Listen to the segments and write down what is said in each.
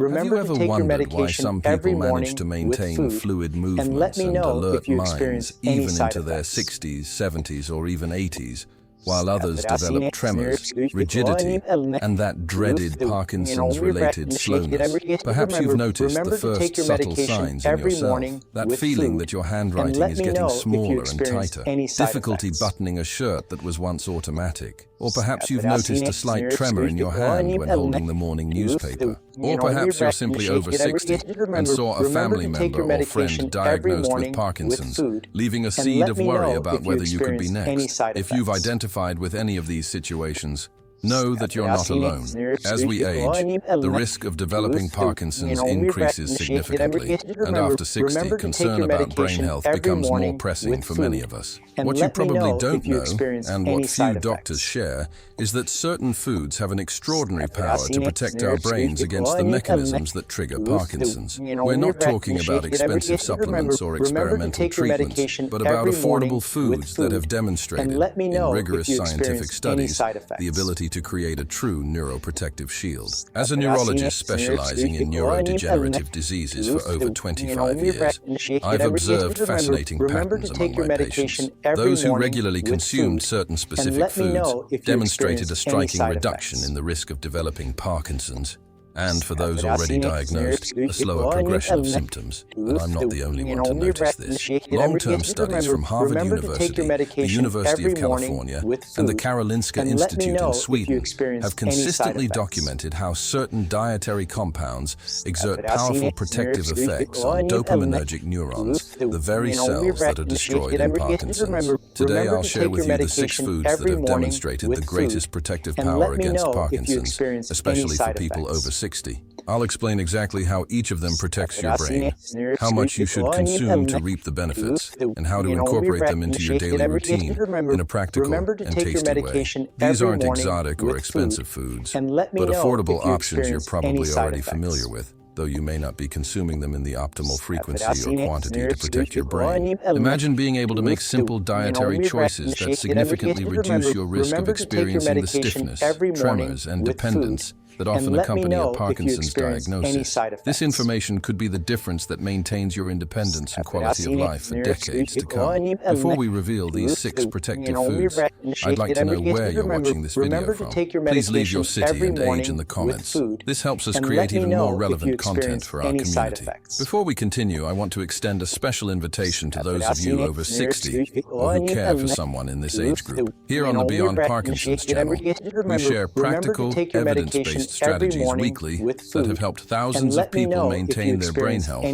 Have you ever wondered why some people manage to maintain fluid movements and alert minds even into their 60s, 70s, or even 80s, while others develop tremors, rigidity, and that dreaded Parkinson's-related slowness? Perhaps you've noticed the first subtle signs in yourself, that feeling that your handwriting is getting smaller and tighter, difficulty buttoning a shirt that was once automatic. Or perhaps you've noticed a slight tremor in your hand when holding the morning newspaper. Or perhaps you're simply over 60 and saw a family member or friend diagnosed with Parkinson's, leaving a seed of worry about whether you could be next. If you've identified with any of these situations, know that you're not alone. As we age, the risk of developing Parkinson's increases significantly, and after 60, concern about brain health becomes more pressing for many of us. What you probably don't know, and what few doctors share, is that certain foods have an extraordinary power to protect our brains against the mechanisms that trigger Parkinson's. We're not talking about expensive supplements or experimental treatments, but about affordable foods that have demonstrated, in rigorous scientific studies, the ability to create a true neuroprotective shield. As a neurologist specializing in neurodegenerative diseases for over 25 years, I've observed fascinating patterns among my patients. Those who regularly consumed certain specific foods demonstrated a striking reduction in the risk of developing Parkinson's, and for those already diagnosed, a slower progression of symptoms. And I'm not the only one to notice this. Long-term studies from Harvard University, the University of California, and the Karolinska Institute in Sweden have consistently documented how certain dietary compounds exert powerful protective effects on dopaminergic neurons, the very cells that are destroyed in Parkinson's. Today I'll share with you the 6 foods that have demonstrated the greatest protective power against Parkinson's, especially for people over 60. I'll explain exactly how each of them protects your brain, how much you should consume to reap the benefits, and how to incorporate them into your daily routine in a practical and tasty way. These aren't exotic or expensive foods, but affordable options you're probably already familiar with, though you may not be consuming them in the optimal frequency or quantity to protect your brain. Imagine being able to make simple dietary choices that significantly reduce your risk of experiencing the stiffness, tremors, and dependence that often accompany a Parkinson's diagnosis. This information could be the difference that maintains your independence and quality of life for decades to come. Before we reveal these 6 protective foods, I'd like to know where you're watching this video from. Please leave your city and age in the comments. This helps us create even more relevant content for our community. Before we continue, I want to extend a special invitation to those of you over 60 or who care for someone in this age group. Here on the Beyond Parkinson's channel, we share practical, evidence-based strategies weekly that have helped thousands of people maintain their brain health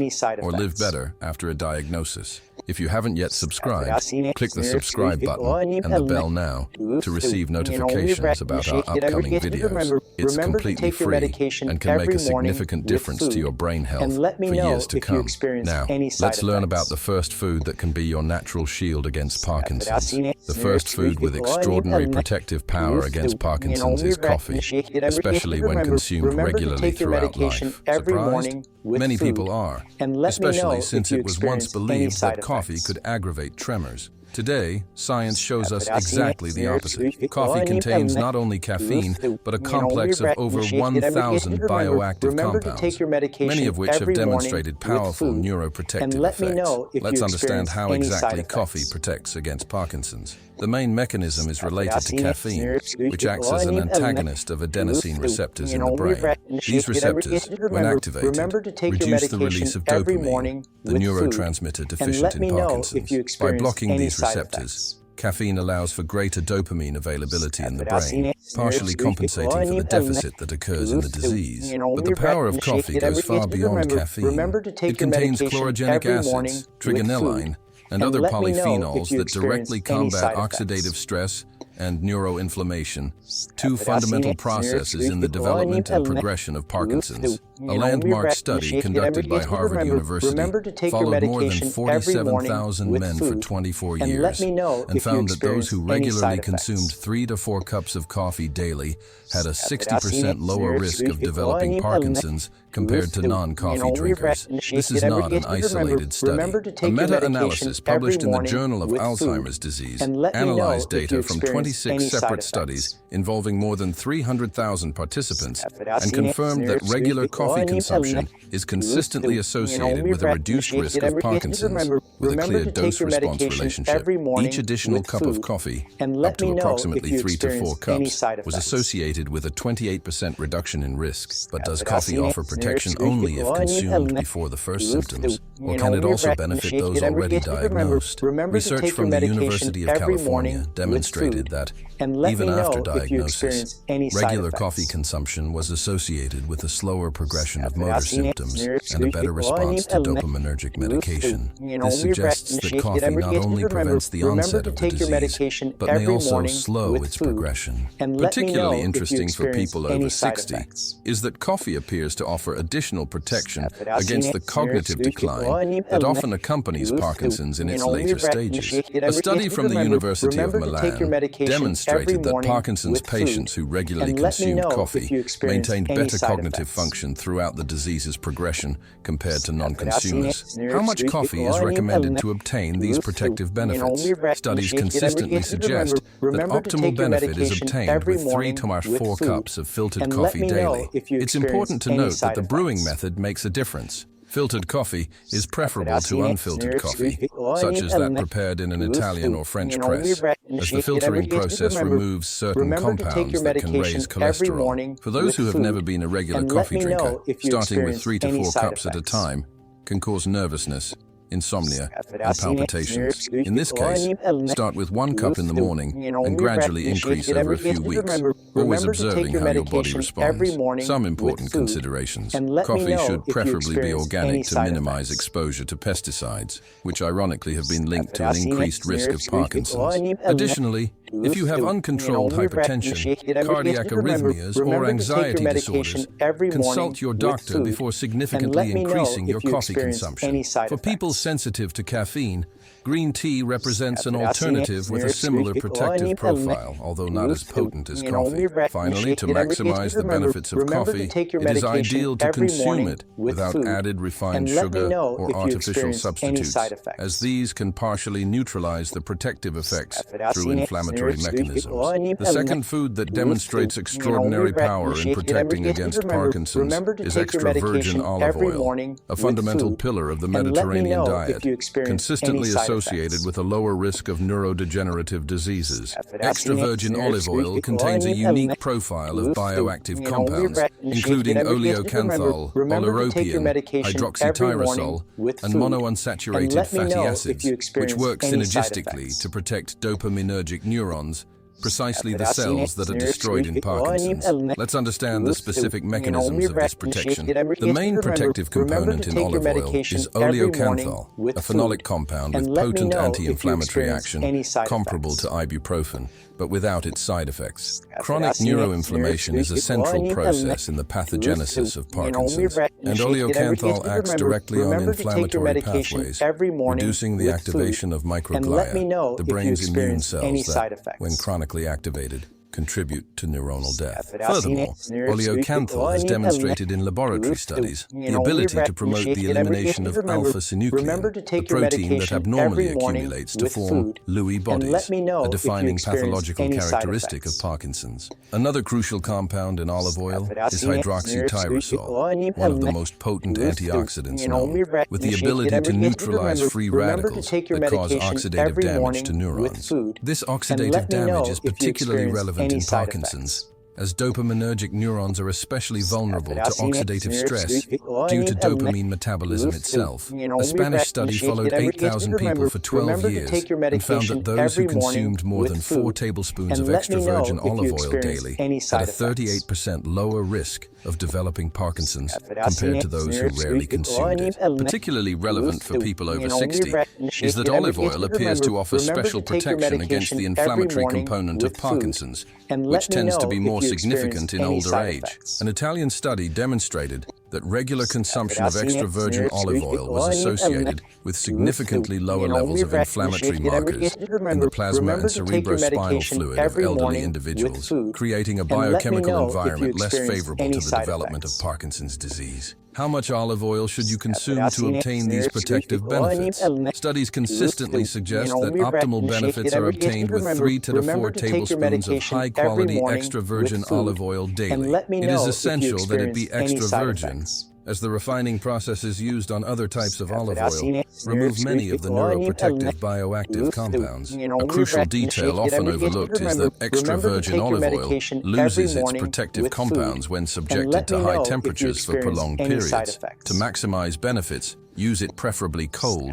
or live better after a diagnosis. If you haven't yet subscribed, click the subscribe button and the bell now to receive notifications about our upcoming videos. It's completely free and can make a significant difference to your brain health for years to come. Now, let's learn about the first food that can be your natural shield against Parkinson's. The first food with extraordinary protective power against Parkinson's is coffee, especially when consumed regularly throughout life. Surprised? Many people are, especially since it was once believed that coffee could aggravate tremors. Today, science shows us exactly the opposite. Coffee contains not only caffeine, but a complex of over 1,000 bioactive compounds, many of which have demonstrated powerful neuroprotective effects. Let's understand how exactly coffee protects against Parkinson's. The main mechanism is related to caffeine, which acts as an antagonist of adenosine receptors in the brain. These receptors, when activated, reduce the release of dopamine, the neurotransmitter deficient in Parkinson's. By blocking these receptors, caffeine allows for greater dopamine availability in the brain, partially compensating for the deficit that occurs in the disease. But the power of coffee goes far beyond caffeine. It contains chlorogenic acids, trigonelline, and other polyphenols that directly combat oxidative stress and neuroinflammation, 2 fundamental processes in the development and progression of Parkinson's. A landmark study conducted by Harvard University followed more than 47,000 men for 24 years and found that those who regularly consumed 3 to 4 cups of coffee daily had a 60% lower risk of developing Parkinson's compared to non-coffee drinkers. This is not an isolated study. A meta-analysis published in the Journal of Alzheimer's Disease analyzed data from 26 separate studies involving more than 300,000 participants and confirmed that regular coffee coffee consumption is consistently associated with a reduced risk of Parkinson's, with a clear dose-response relationship. Each additional cup of coffee, up to approximately 3 to 4 cups, was associated with a 28% reduction in risk. But does coffee offer protection only if consumed before the first symptoms, or can it also benefit those already diagnosed? Research from the University of California demonstrated that, even after diagnosis, regular coffee consumption was associated with a slower progression of motor symptoms and a better response to dopaminergic medication. This suggests that coffee not only prevents the onset of the disease, but may also slow its progression. Particularly interesting for people over 60 is that coffee appears to offer additional protection against the cognitive decline that often accompanies Parkinson's in its later stages. A study from the University of Milan demonstrated that Parkinson's patients who regularly consumed coffee maintained better cognitive function throughout the disease's progression compared to non-consumers. How much coffee is recommended to obtain these protective benefits? Studies consistently suggest that optimal benefit is obtained with 3 to 4 cups of filtered coffee daily. It's important to note that the brewing method makes a difference. Filtered coffee is preferable to unfiltered coffee, such as that prepared in an Italian or French press, as the filtering process removes certain compounds that can raise cholesterol. For those who have never been a regular coffee drinker, starting with 3 to 4 cups at a time can cause nervousness, insomnia, and palpitations. In this case, start with 1 cup in the morning and gradually increase over a few weeks, always observing how your body responds. Some important considerations. Coffee should preferably be organic to minimize exposure to pesticides, which ironically have been linked to an increased risk of Parkinson's. Additionally, if you have uncontrolled hypertension, cardiac arrhythmias, or anxiety disorders, consult your doctor before significantly increasing your coffee consumption. For people sensitive to caffeine, green tea represents an alternative with a similar protective profile, although not as potent as coffee. Finally, to maximize the benefits of coffee, it is ideal to consume it without added refined sugar or artificial substitutes, as these can partially neutralize the protective effects through inflammatory mechanisms. The second food that demonstrates extraordinary power in protecting against Parkinson's is extra virgin olive oil, a fundamental pillar of the Mediterranean diet, consistently associated with a lower risk of neurodegenerative diseases. Extra virgin olive oil contains a unique profile of bioactive compounds, including oleocanthal, oleuropein, hydroxytyrosol, and monounsaturated fatty acids, which work synergistically to protect dopaminergic neurons, precisely the cells that are destroyed in Parkinson's. Let's understand the specific mechanisms of this protection. The main protective component in olive oil is oleocanthal, a phenolic compound with potent anti-inflammatory action comparable to ibuprofen, but without its side effects. Chronic neuroinflammation is a central process in the pathogenesis of Parkinson's, and oleocanthal acts directly on inflammatory pathways, reducing the activation of microglia, the brain's immune cells that, when chronically activated, contribute to neuronal death. Furthermore, oleocanthal has demonstrated in laboratory studies the ability to promote the elimination of alpha-synuclein, the protein that abnormally accumulates to form Lewy bodies, a defining pathological characteristic of Parkinson's. Another crucial compound in olive oil is hydroxytyrosol, one of the most potent antioxidants known, with the ability to neutralize free radicals that cause oxidative damage to neurons. This oxidative damage is particularly relevant in Parkinson's, as dopaminergic neurons are especially vulnerable to oxidative stress due to dopamine metabolism itself. A Spanish study followed 8,000 people for 12 years and found that those who consumed more than 4 tablespoons of extra virgin olive oil daily had a 38% lower risk of developing Parkinson's compared to those who rarely consumed it. Particularly relevant for people over 60 is that olive oil appears to offer special protection against the inflammatory component of Parkinson's, which tends to be more significant in older age. An Italian study demonstrated that regular consumption of extra virgin olive oil was associated with significantly lower levels of inflammatory markers in the plasma and cerebrospinal fluid of elderly individuals, creating a biochemical environment less favorable to the development of Parkinson's disease. How much olive oil should you consume to obtain these protective benefits? Studies consistently suggest that optimal benefits are obtained with 3 to 4 tablespoons of high-quality extra virgin olive oil daily. It is essential that it be extra virgin, as the refining processes used on other types of olive oil remove many of the neuroprotective bioactive compounds. A crucial detail often overlooked is that extra virgin olive oil loses its protective compounds when subjected to high temperatures for prolonged periods. To maximize benefits, use it preferably cold,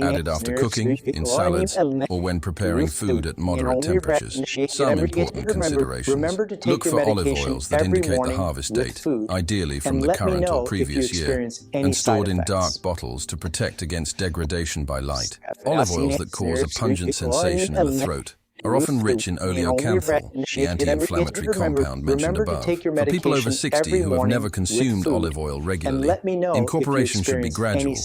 added after cooking, in salads, or when preparing food at moderate temperatures. Some important considerations. Look for olive oils that indicate the harvest date, ideally from the current or previous year, and stored in dark bottles to protect against degradation by light. Olive oils that cause a pungent sensation in the throat are often rich in oleocanthal, the anti-inflammatory compound mentioned above. For people over 60 who have never consumed olive oil regularly, incorporation should be gradual,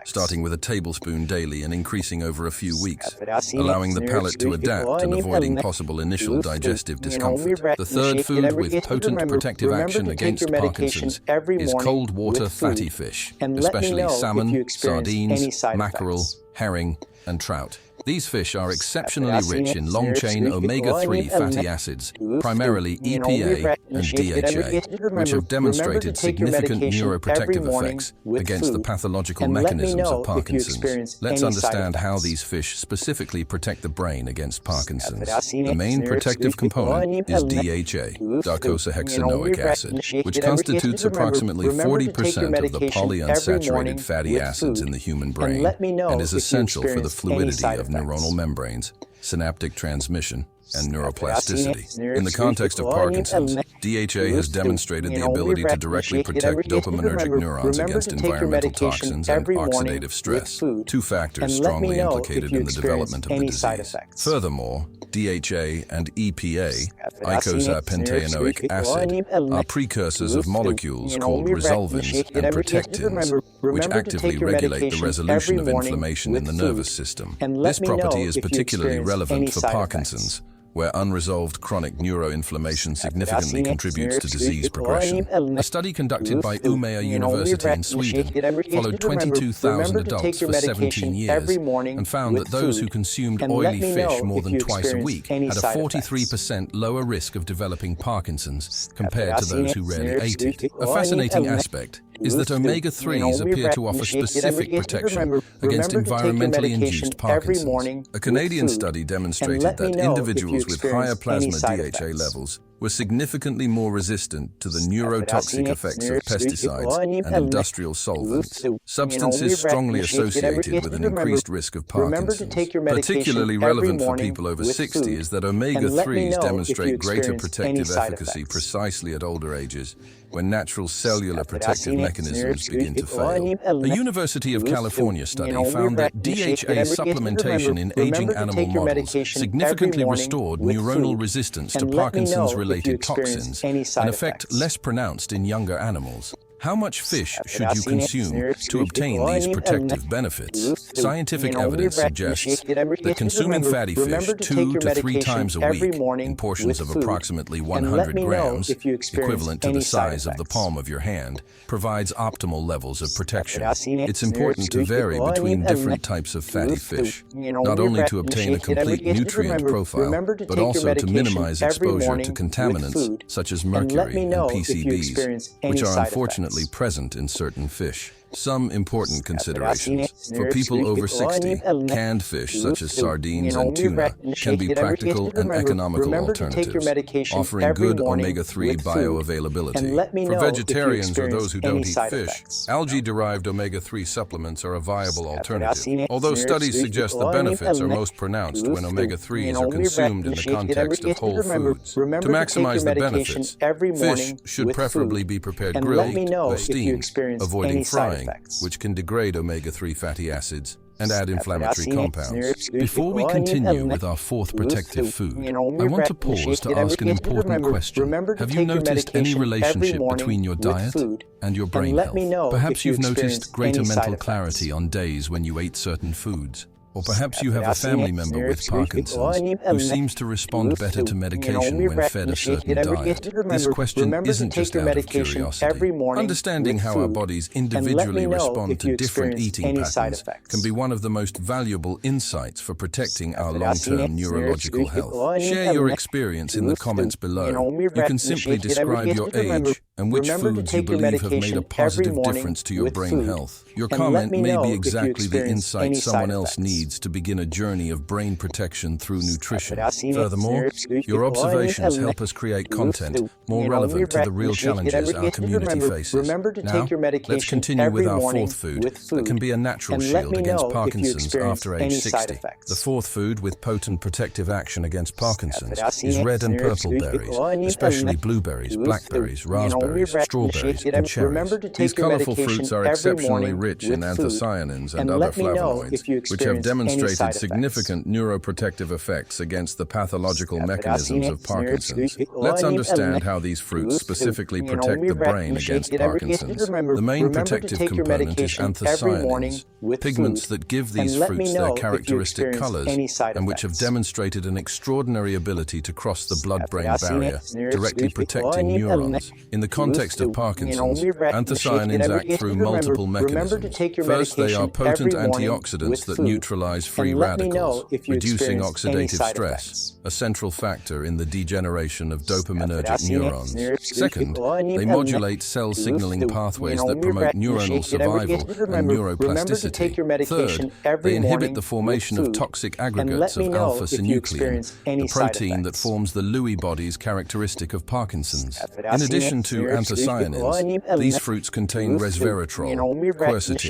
starting with a tablespoon daily and increasing over a few weeks, allowing the palate to adapt and avoiding possible initial digestive discomfort. The third food with potent protective action against Parkinson's is cold water fatty fish, especially salmon, sardines, mackerel, herring, and trout. These fish are exceptionally rich in long-chain omega-3 fatty acids, primarily EPA and DHA, which have demonstrated significant neuroprotective effects against the pathological mechanisms of Parkinson's. Let's understand how these fish specifically protect the brain against Parkinson's. The main protective component is DHA, docosahexaenoic acid, which constitutes approximately 40% of the polyunsaturated fatty acids in the human brain and is essential for the fluidity of neuronal membranes, synaptic transmission, and neuroplasticity. In the context of Parkinson's, DHA has demonstrated the ability to directly protect dopaminergic neurons against environmental toxins and oxidative stress, 2 factors strongly implicated in the development of the disease. Furthermore, DHA and EPA, icosapentaenoic acid, are precursors of molecules called resolvins and protectins, which actively regulate the resolution of inflammation in the nervous system. This property is particularly relevant for Parkinson's, where unresolved chronic neuroinflammation significantly contributes to disease progression. A study conducted by Umeå University in Sweden followed 22,000 adults for 17 years and found that those who consumed oily fish more than twice a week had a 43% lower risk of developing Parkinson's compared to those who rarely ate it. A fascinating aspect is that omega-3s appear to offer specific protection against environmentally induced Parkinson's. A Canadian study demonstrated that individuals with higher plasma DHA levels were significantly more resistant to the neurotoxic effects of pesticides and industrial solvents, substances strongly associated with an increased risk of Parkinson's. Particularly relevant for people over 60 is that omega-3s demonstrate greater protective efficacy precisely at older ages, when natural cellular protective mechanisms begin to fail. A University of California study found that DHA supplementation in aging animal models significantly restored neuronal resistance to Parkinson's-related toxins, an effect less pronounced in younger animals. How much fish should you consume to obtain these protective benefits? Scientific evidence suggests that consuming fatty fish 2 to 3 times a week in portions of approximately 100 grams, equivalent to the size of the palm of your hand, provides optimal levels of protection. It's important to vary between different types of fatty fish, not only to obtain a complete nutrient profile, but also to minimize exposure to contaminants such as mercury and PCBs, which are unfortunately present in certain fish. Some important considerations. For people over 60, canned fish such as sardines and tuna can be practical and economical alternatives, offering good omega-3 bioavailability. For vegetarians or those who don't eat fish, algae-derived omega-3 supplements are a viable alternative, although studies suggest the benefits are most pronounced when omega-3s are consumed in the context of whole foods. To maximize the benefits, fish should preferably be prepared grilled or steamed, avoiding frying, which can degrade omega-3 fatty acids and add inflammatory compounds. Before we continue with our 4th protective food, I want to pause to ask an important question. Have you noticed any relationship between your diet and your brain health? Perhaps you've noticed greater mental clarity on days when you ate certain foods, Or perhaps you have a family member with Parkinson's who seems to respond better to medication when fed a certain diet. This question isn't just out of curiosity. Understanding how our bodies individually respond to different eating patterns can be one of the most valuable insights for protecting our long-term neurological health. Share your experience in the comments below. You can simply describe your age and which foods you believe have made a positive difference to your brain health. Your comment may be exactly the insight someone else needs to begin a journey of brain protection through nutrition. Furthermore, your observations help us create content more relevant to the real challenges our community faces. Now, let's continue with our fourth food that can be a natural shield against Parkinson's after age 60. The fourth food with potent protective action against Parkinson's is red and purple berries, especially blueberries, blackberries, raspberries, strawberries, and cherries. These colorful fruits are exceptionally rich in anthocyanins and other flavonoids, which have demonstrated significant neuroprotective effects against the pathological mechanisms of Parkinson's. Let's understand how these fruits specifically protect the brain against Parkinson's. The main protective component is anthocyanins, pigments that give these fruits their characteristic colors and which have demonstrated an extraordinary ability to cross the blood-brain barrier, directly protecting neurons. In the context of Parkinson's, anthocyanins act through multiple mechanisms. First, they are potent antioxidants that neutralize free radicals, reducing oxidative stress, a central factor in the degeneration of dopaminergic neurons. Second, they modulate cell signaling pathways that promote neuronal survival and neuroplasticity. Third, they inhibit the formation of toxic aggregates of alpha-synuclein, the protein that forms the Lewy bodies characteristic of Parkinson's. In addition to anthocyanins, these fruits contain resveratrol, quercetin,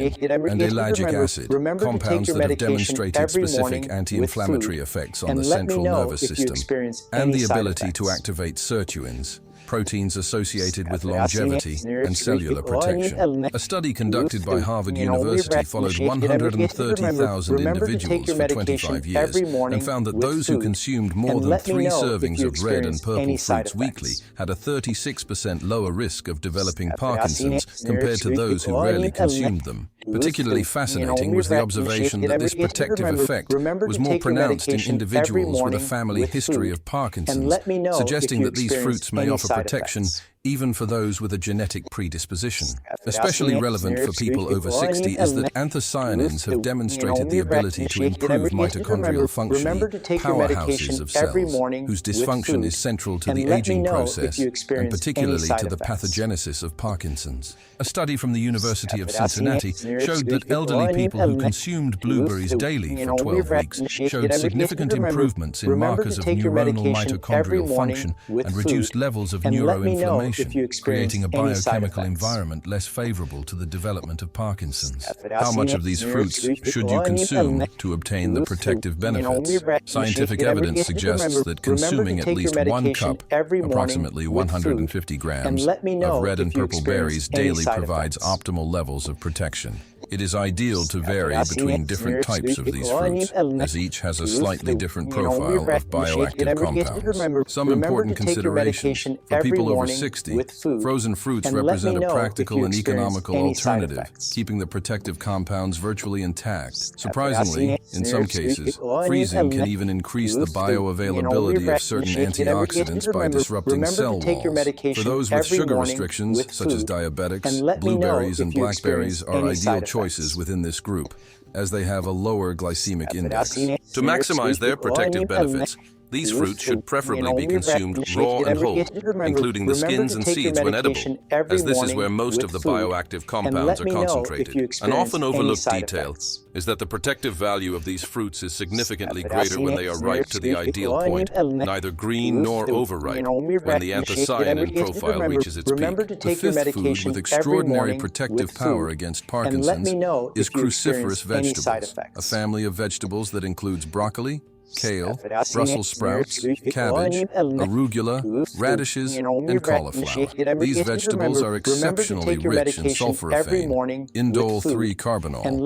and ellagic acid, compounds that have demonstrated specific anti-inflammatory effects on the central nervous system, and the ability to activate sirtuins, proteins associated with longevity and cellular protection. A study conducted by Harvard University followed 130,000 individuals for 25 years and found that those who consumed more than 3 servings of red and purple fruits weekly had a 36% lower risk of developing Parkinson's compared to those who rarely consumed them. Particularly fascinating was the observation that this protective effect was more pronounced in individuals with a family history of Parkinson's, suggesting that these fruits may offer protection even for those with a genetic predisposition. Especially relevant for people over 60 is that anthocyanins have demonstrated the ability to improve mitochondrial functioning, powerhouses of cells, whose dysfunction is central to the aging process and particularly to the pathogenesis of Parkinson's. A study from the University of Cincinnati showed that elderly people who consumed blueberries daily for 12 weeks showed significant improvements in markers of neuronal mitochondrial function and reduced levels of neuroinflammation, creating a biochemical environment less favorable to the development of Parkinson's. How much of these fruits should you consume to obtain the protective benefits? Scientific evidence suggests that consuming at least 1 cup, approximately 150 grams, of red and purple berries daily provides optimal levels of protection. It is ideal to vary between different types of these fruits, as each has a slightly different profile of bioactive compounds. Some important considerations: for people over 60, frozen fruits represent a practical and economical alternative, keeping the protective compounds virtually intact. Surprisingly, in some cases, freezing can even increase the bioavailability of certain antioxidants by disrupting cell walls. For those with sugar restrictions, such as diabetics, blueberries and blackberries are ideal choices within this group, as they have a lower glycemic index. To maximize their protective benefits, these fruits should preferably be consumed raw and whole, including the skins and seeds when edible, as this is where most of the bioactive compounds are concentrated. An often overlooked detail is that the protective value of these fruits is significantly greater when they are ripe to the ideal point, neither green nor overripe, when the anthocyanin profile reaches its peak. The fifth food with extraordinary protective power against Parkinson's is cruciferous vegetables, a family of vegetables that includes broccoli, kale, Brussels sprouts, cabbage, arugula, radishes, and cauliflower. These vegetables are exceptionally rich in sulforaphane, indole-3-carbinol, and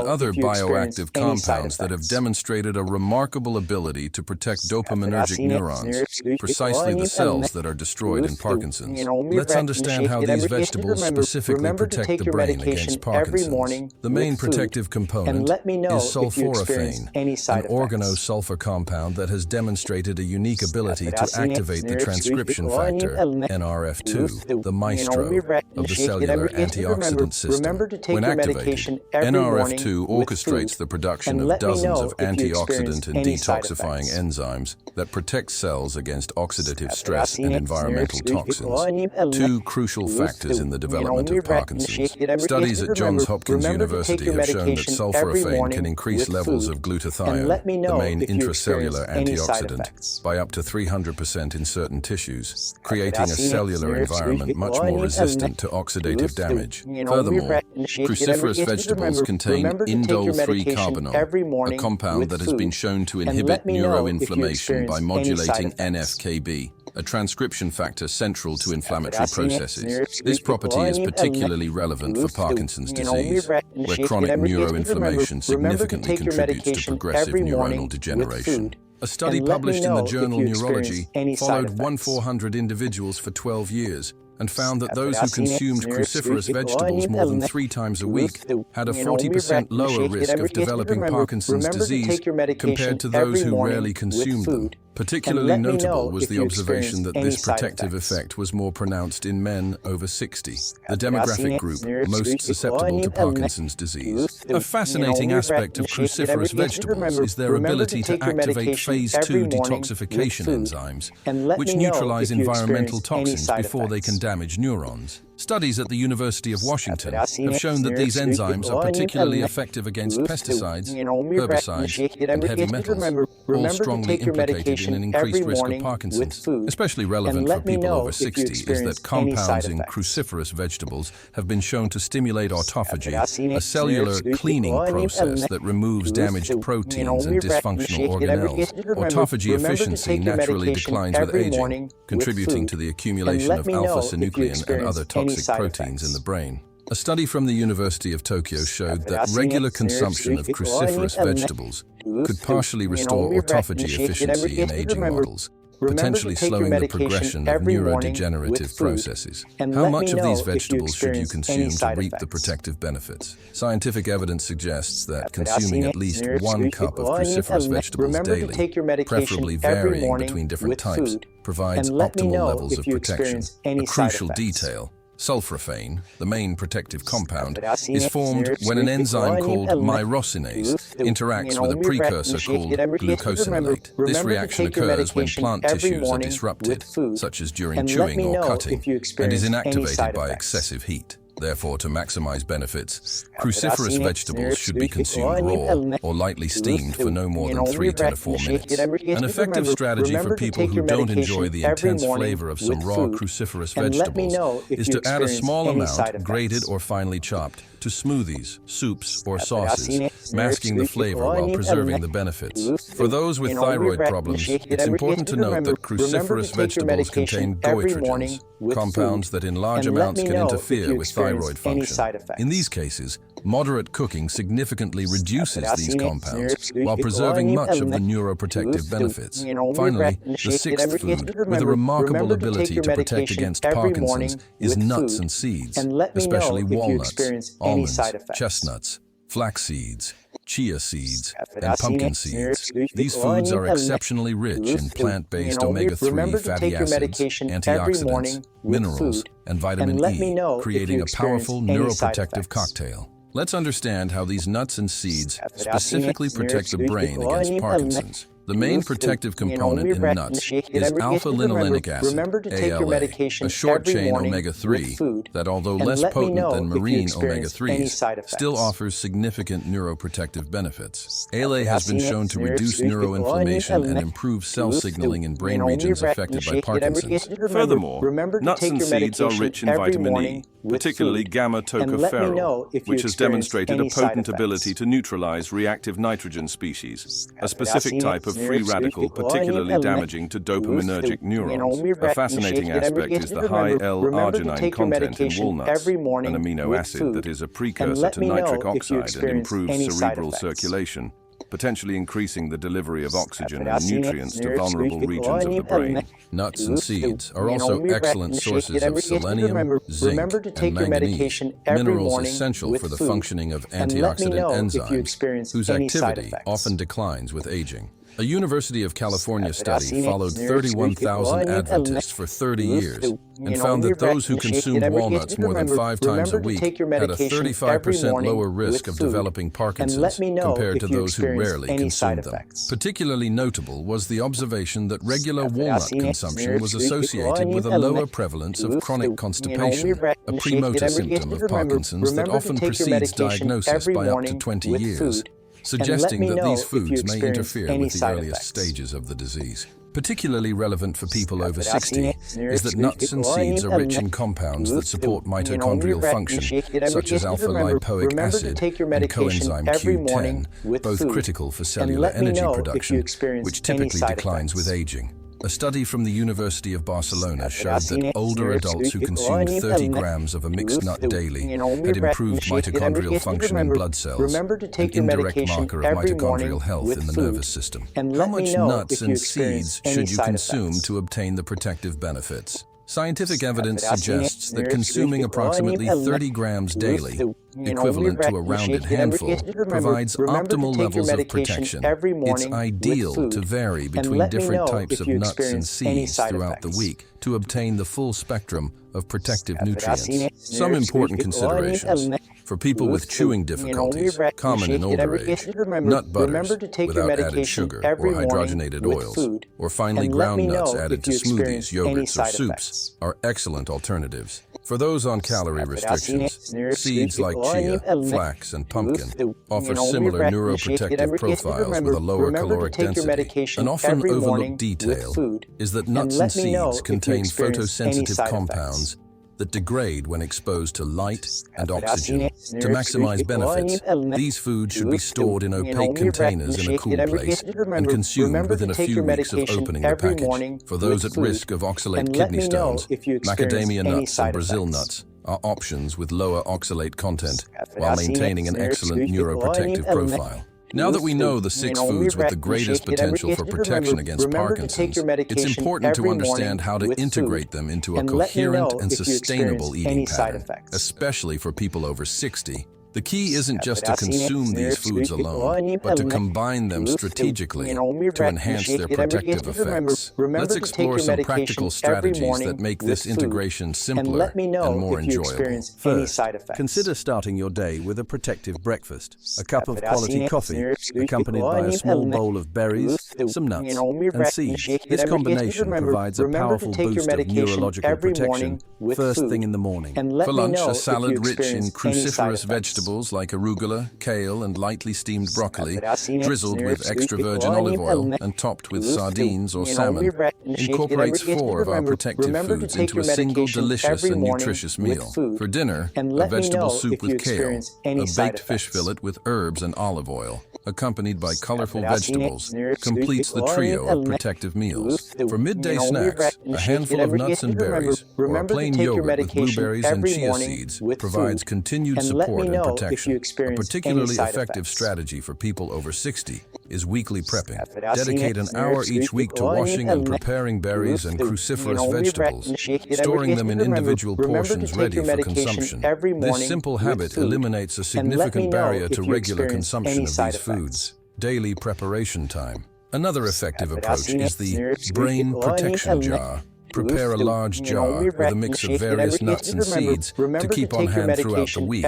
other bioactive compounds that have demonstrated a remarkable ability to protect dopaminergic neurons, precisely the cells that are destroyed in Parkinson's. Let's understand how these vegetables specifically protect the brain against Parkinson's. The main protective component is sulforaphane, an organosulfur compound that has demonstrated a unique ability to activate the transcription factor, NRF2, the maestro of the cellular antioxidant system. When activated, NRF2 orchestrates the production of dozens of antioxidant and detoxifying enzymes that protect cells against oxidative stress and environmental toxins, two crucial factors in the development of Parkinson's. Studies at Johns Hopkins University have shown that sulforaphane can increase levels of glutathione, the main intracellular antioxidant, by up to 300% in certain tissues, creating a cellular environment much more resistant to oxidative damage. Furthermore, cruciferous vegetables contain indole-3-carbinol, a compound that has been shown to inhibit neuroinflammation by modulating NF-κB, a transcription factor central to inflammatory processes. This property is particularly relevant for Parkinson's disease, where chronic neuroinflammation significantly contributes to progressive neuronal degeneration. A study published in the journal Neurology followed 1,400 individuals for 12 years and found that those who consumed cruciferous vegetables more than 3 times a week had a 40% lower risk of developing Parkinson's disease compared to those who rarely consumed them. Particularly notable was the observation that this protective effect was more pronounced in men over 60, the demographic group most susceptible to Parkinson's disease. A fascinating aspect of cruciferous vegetables is their ability to activate phase 2 detoxification enzymes, which neutralize environmental toxins before they can damage neurons. Studies at the University of Washington have shown that these enzymes are particularly effective against pesticides, herbicides, and heavy metals, all strongly implicated in an increased risk of Parkinson's. Especially relevant for people over 60 is that compounds in cruciferous vegetables have been shown to stimulate autophagy, a cellular cleaning process that removes damaged proteins and dysfunctional organelles. Autophagy efficiency naturally declines with aging, contributing to the accumulation of alpha-synuclein and other toxic proteins in the brain. A study from the University of Tokyo showed that regular consumption of cruciferous vegetables could partially restore autophagy efficiency in aging models, potentially slowing the progression of neurodegenerative processes. How much of these vegetables should you consume to reap the protective benefits? Scientific evidence suggests that consuming at least 1 cup of cruciferous vegetables daily, preferably varying between different types, provides optimal levels of protection. A crucial detail: sulforaphane, the main protective compound, is formed when an enzyme called myrosinase interacts with a precursor called glucosinolate. This reaction occurs when plant tissues are disrupted, such as during chewing or cutting, and is inactivated by excessive heat. Therefore, to maximize benefits, cruciferous vegetables should be consumed raw or lightly steamed for no more than 3 to 4 minutes. An effective strategy for people who don't enjoy the intense flavor of some raw cruciferous vegetables is to add a small amount, grated or finely chopped, to smoothies, soups, or sauces, masking the flavor while preserving the benefits. For those with thyroid problems, it's important to note that cruciferous vegetables contain goitrogens, compounds that in large amounts can interfere with thyroid function. In these cases, moderate cooking significantly reduces these compounds while preserving much of the neuroprotective benefits. Finally, the 6th food with a remarkable ability to protect against Parkinson's is nuts and seeds, especially walnuts, almonds, chestnuts, flax seeds, chia seeds, and pumpkin seeds. These foods are exceptionally rich in plant-based omega-3 fatty acids, antioxidants, minerals, and vitamin E, creating a powerful neuroprotective cocktail. Let's understand how these nuts and seeds specifically protect the brain against Parkinson's. The main protective component in nuts is alpha-linolenic acid, ALA, a short-chain omega-3 that, although less potent than marine omega-3s, still offers significant neuroprotective benefits. ALA has been shown to reduce neuroinflammation and improve cell signaling in brain regions affected by Parkinson's. Furthermore, nuts and seeds are rich in vitamin E, particularly gamma-tocopherol, which has demonstrated a potent ability to neutralize reactive nitrogen species, a specific type of free radical particularly damaging to dopaminergic neurons. A fascinating aspect is the high L-arginine content in walnuts, an amino acid that is a precursor to nitric oxide and improves cerebral circulation, potentially increasing the delivery of oxygen and nutrients to vulnerable regions of the brain. Nuts and seeds are also excellent sources of selenium, zinc, and manganese, minerals essential for the functioning of antioxidant enzymes, whose activity often declines with aging. A University of California study followed 31,000 Adventists for 30 years and found that those who consumed walnuts more than 5 times a week had a 35% lower risk of developing Parkinson's compared to those who rarely consumed them. Particularly notable was the observation that regular walnut consumption was associated with a lower prevalence of chronic constipation, a premotor symptom of Parkinson's that often precedes diagnosis by up to 20 years. Suggesting that these foods may interfere with the earliest stages of the disease. Particularly relevant for people over 60 is that nuts and seeds are rich in compounds that support mitochondrial function, such as alpha-lipoic acid and coenzyme Q10, both critical for cellular energy production, which typically declines with aging. A study from the University of Barcelona showed that older adults who consumed 30 grams of a mixed nut daily had improved mitochondrial function in blood cells, an indirect marker of mitochondrial health in the nervous system. How much nuts and seeds should you consume to obtain the protective benefits? Scientific evidence suggests that consuming approximately 30 grams daily, equivalent to a rounded handful, provides optimal levels of protection. It's ideal to vary between different types of nuts and seeds throughout the week to obtain the full spectrum of protective nutrients. Some important considerations. For people with chewing difficulties, common in older age, nut butters without added sugar or hydrogenated oils, or finely ground nuts added to smoothies, yogurts, or soups are excellent alternatives. For those on calorie restrictions, seeds like chia, flax, and pumpkin offer similar neuroprotective profiles with a lower caloric density. An often overlooked detail is that nuts and seeds contain photosensitive compounds that degrade when exposed to light and oxygen. To maximize benefits, these foods should be stored in opaque containers in a cool place and consumed within a few weeks of opening the package. For those at risk of oxalate kidney stones, macadamia nuts and Brazil nuts are options with lower oxalate content while maintaining an excellent neuroprotective profile. Now that we know the 6 foods with the greatest potential for protection against Parkinson's, it's important to understand how to integrate them into a coherent and sustainable eating pattern, especially for people over 60. The key isn't just to consume these foods alone, but to combine them strategically to enhance their protective effects. Let's explore some practical strategies that make this integration simpler and more enjoyable. First, consider starting your day with a protective breakfast. A cup of quality coffee, accompanied by a small bowl of berries, some nuts, and seeds. This combination provides a powerful boost of neurological protection first thing in the morning. For lunch, a salad rich in cruciferous vegetables like arugula, kale, and lightly steamed broccoli, drizzled with extra virgin olive oil and topped with sardines or salmon, incorporates 4 of our protective foods into a single delicious and nutritious meal. For dinner, a vegetable soup with kale, a baked fish fillet with herbs and olive oil, accompanied by colorful vegetables, completes the trio of protective meals. For midday snacks, a handful of nuts and berries, or a plain yogurt with blueberries and chia seeds provides continued support and protection. A particularly effective strategy for people over 60 is weekly prepping. Dedicate an hour each week to washing and preparing berries and cruciferous vegetables, storing them in individual portions ready for consumption. This simple habit eliminates a significant barrier to regular consumption of these foods. Daily preparation time. Another effective approach is the brain protection jar. Prepare a large jar with a mix of various nuts and seeds to keep on hand throughout the week,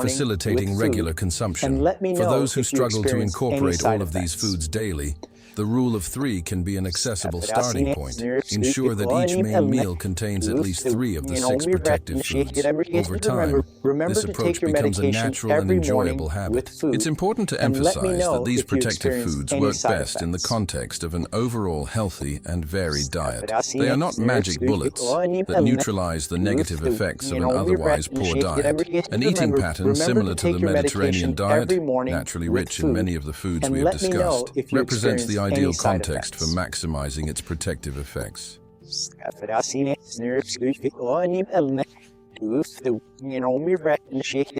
facilitating regular consumption. For those who struggle to incorporate all of these foods daily, the rule of 3 can be an accessible starting point. Ensure that each main meal contains at least 3 of the 6 protective foods. Over time, this approach becomes a natural and enjoyable habit. It's important to emphasize that these protective foods work best in the context of an overall healthy and varied diet. They are not magic bullets that neutralize the negative effects of an otherwise poor diet. An eating pattern similar to the Mediterranean diet, naturally rich in many of the foods we have discussed, represents the ideal any side context for effects. maximizing its protective effects.